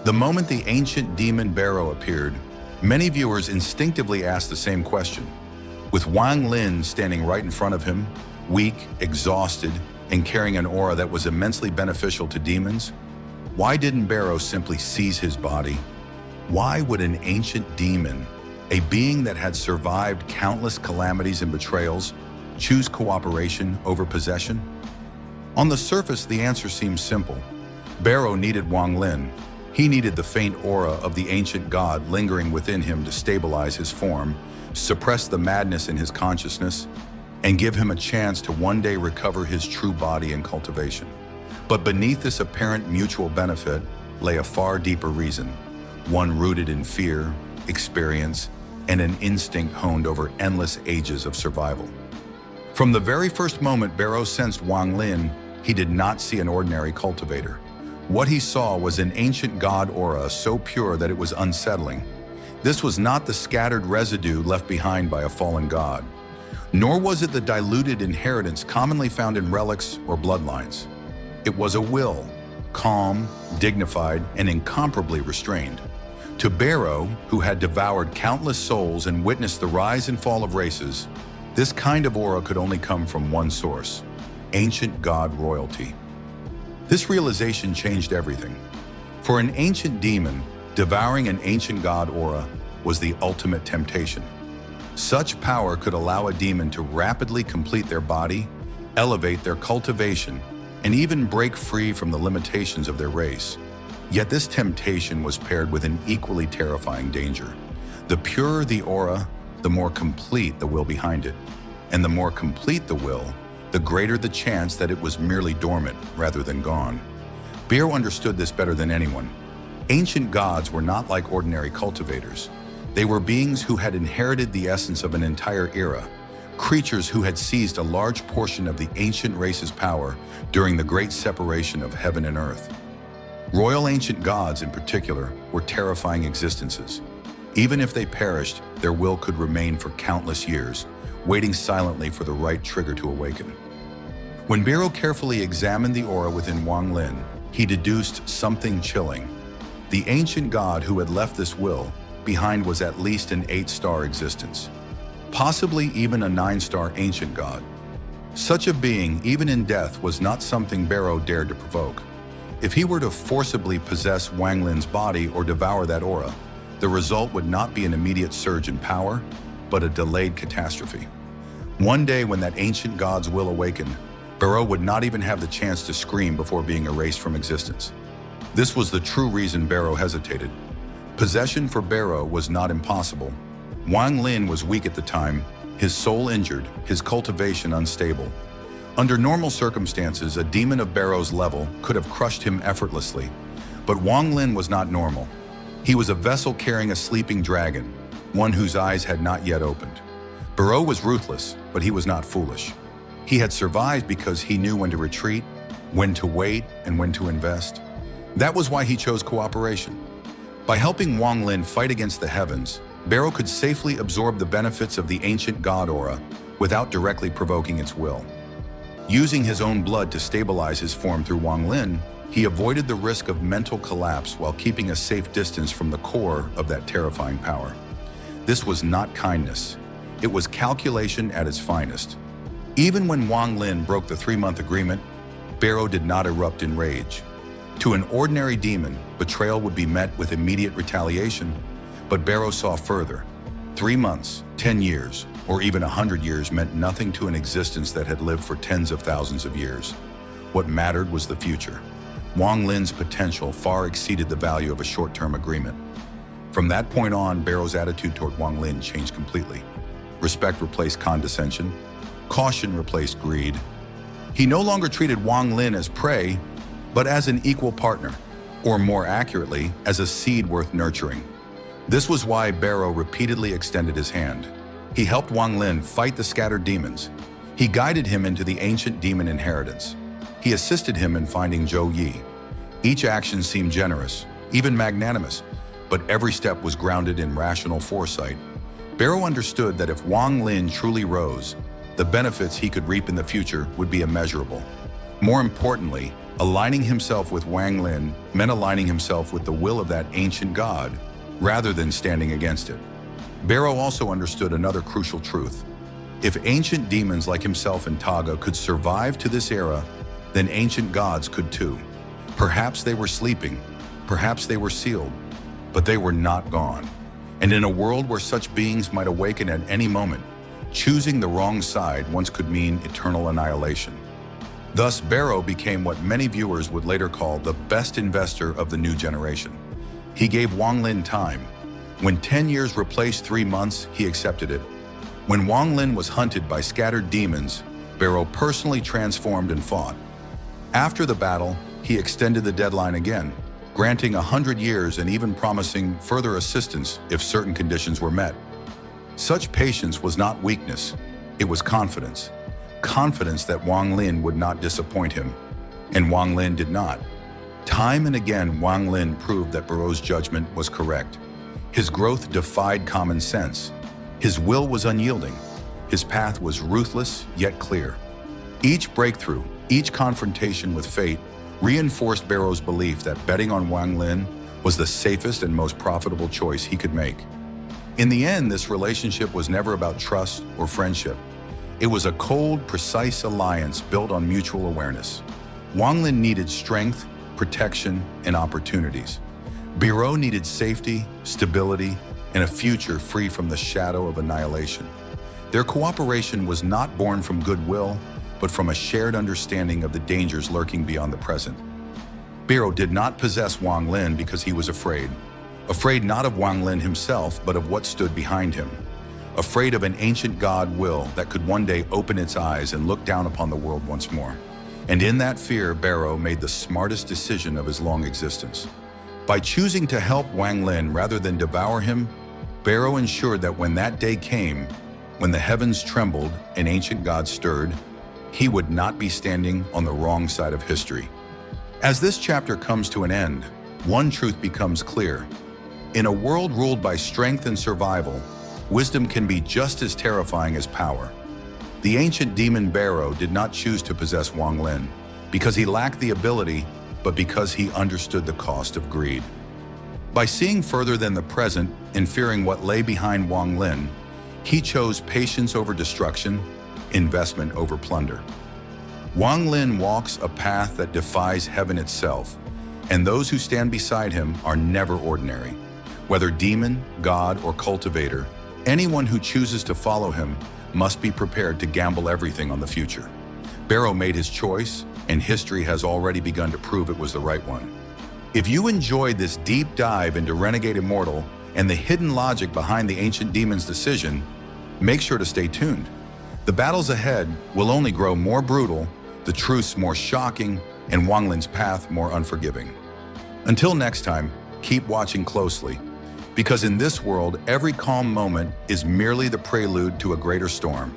The moment the ancient demon Bero appeared, many viewers instinctively asked the same question. With Wang Lin standing right in front of him, weak, exhausted, and carrying an aura that was immensely beneficial to demons, why didn't Bero simply seize his body? Why would an ancient demon, a being that had survived countless calamities and betrayals, choose cooperation over possession? On the surface, the answer seems simple. Bero needed Wang Lin. He needed the faint aura of the ancient god lingering within him to stabilize his form, suppress the madness in his consciousness, and give him a chance to one day recover his true body and cultivation. But beneath this apparent mutual benefit lay a far deeper reason, one rooted in fear, experience, and an instinct honed over endless ages of survival. From the very first moment Bero sensed Wang Lin, he did not see an ordinary cultivator. What he saw was an ancient god aura so pure that it was unsettling. This was not the scattered residue left behind by a fallen god, nor was it the diluted inheritance commonly found in relics or bloodlines. It was a will, calm, dignified, and incomparably restrained. To Bero, who had devoured countless souls and witnessed the rise and fall of races, this kind of aura could only come from one source: ancient god royalty. This realization changed everything. For an ancient demon, devouring an ancient god aura was the ultimate temptation. Such power could allow a demon to rapidly complete their body, elevate their cultivation, and even break free from the limitations of their race. Yet this temptation was paired with an equally terrifying danger. The purer the aura, the more complete the will behind it. And the more complete the will, the greater the chance that it was merely dormant rather than gone. Bero understood this better than anyone. Ancient gods were not like ordinary cultivators. They were beings who had inherited the essence of an entire era, creatures who had seized a large portion of the ancient race's power during the great separation of heaven and earth. Royal ancient gods, in particular, were terrifying existences. Even if they perished, their will could remain for countless years, waiting silently for the right trigger to awaken. When Bero carefully examined the aura within Wang Lin, he deduced something chilling. The ancient god who had left this will behind was at least an 8-star existence, possibly even a 9-star ancient god. Such a being, even in death, was not something Bero dared to provoke. If he were to forcibly possess Wang Lin's body or devour that aura, the result would not be an immediate surge in power, but a delayed catastrophe. One day when that ancient god's will awakened, Bero would not even have the chance to scream before being erased from existence. This was the true reason Bero hesitated. Possession for Bero was not impossible. Wang Lin was weak at the time, his soul injured, his cultivation unstable. Under normal circumstances, a demon of Bero's level could have crushed him effortlessly. But Wang Lin was not normal. He was a vessel carrying a sleeping dragon, one whose eyes had not yet opened. Bero was ruthless, but he was not foolish. He had survived because he knew when to retreat, when to wait, and when to invest. That was why he chose cooperation. By helping Wang Lin fight against the heavens, Bero could safely absorb the benefits of the ancient god aura without directly provoking its will. Using his own blood to stabilize his form through Wang Lin, he avoided the risk of mental collapse while keeping a safe distance from the core of that terrifying power. This was not kindness. It was calculation at its finest. Even when Wang Lin broke the 3-month agreement, Bero did not erupt in rage. To an ordinary demon, betrayal would be met with immediate retaliation, but Bero saw further. 3 months, 10 years, or even 100 years meant nothing to an existence that had lived for tens of thousands of years. What mattered was the future. Wang Lin's potential far exceeded the value of a short-term agreement. From that point on, Bero's attitude toward Wang Lin changed completely. Respect replaced condescension. Caution replaced greed. He no longer treated Wang Lin as prey, but as an equal partner, or more accurately, as a seed worth nurturing. This was why Bero repeatedly extended his hand. He helped Wang Lin fight the scattered demons. He guided him into the ancient demon inheritance. He assisted him in finding Zhou Yi. Each action seemed generous, even magnanimous, but every step was grounded in rational foresight. Bero understood that if Wang Lin truly rose, the benefits he could reap in the future would be immeasurable. More importantly, aligning himself with Wang Lin meant aligning himself with the will of that ancient god, rather than standing against it. Bero also understood another crucial truth. If ancient demons like himself and Taga could survive to this era, then ancient gods could too. Perhaps they were sleeping, perhaps they were sealed, but they were not gone. And in a world where such beings might awaken at any moment, choosing the wrong side once could mean eternal annihilation. Thus, Bero became what many viewers would later call the best investor of the new generation. He gave Wang Lin time. When 10 years replaced 3 months, he accepted it. When Wang Lin was hunted by scattered demons, Bero personally transformed and fought. After the battle, he extended the deadline again, granting 100 years and even promising further assistance if certain conditions were met. Such patience was not weakness, it was confidence. Confidence that Wang Lin would not disappoint him. And Wang Lin did not. Time and again, Wang Lin proved that Bero's judgment was correct. His growth defied common sense. His will was unyielding. His path was ruthless yet clear. Each breakthrough, each confrontation with fate, reinforced Bero's belief that betting on Wang Lin was the safest and most profitable choice he could make. In the end, this relationship was never about trust or friendship. It was a cold, precise alliance built on mutual awareness. Wang Lin needed strength, protection, and opportunities. Bero needed safety, stability, and a future free from the shadow of annihilation. Their cooperation was not born from goodwill, but from a shared understanding of the dangers lurking beyond the present. Bero did not possess Wang Lin because he was afraid. Afraid not of Wang Lin himself, but of what stood behind him. Afraid of an ancient god will that could one day open its eyes and look down upon the world once more. And in that fear, Bero made the smartest decision of his long existence. By choosing to help Wang Lin rather than devour him, Bero ensured that when that day came, when the heavens trembled and ancient gods stirred, he would not be standing on the wrong side of history. As this chapter comes to an end, one truth becomes clear. In a world ruled by strength and survival, wisdom can be just as terrifying as power. The ancient demon Bero did not choose to possess Wang Lin because he lacked the ability, but because he understood the cost of greed. By seeing further than the present and fearing what lay behind Wang Lin, he chose patience over destruction, investment over plunder. Wang Lin walks a path that defies heaven itself, and those who stand beside him are never ordinary. Whether demon, god, or cultivator, anyone who chooses to follow him must be prepared to gamble everything on the future. Bero made his choice, and history has already begun to prove it was the right one. If you enjoyed this deep dive into Renegade Immortal and the hidden logic behind the ancient demon's decision, make sure to stay tuned. The battles ahead will only grow more brutal, the truths more shocking, and Wang Lin's path more unforgiving. Until next time, keep watching closely, because in this world, every calm moment is merely the prelude to a greater storm.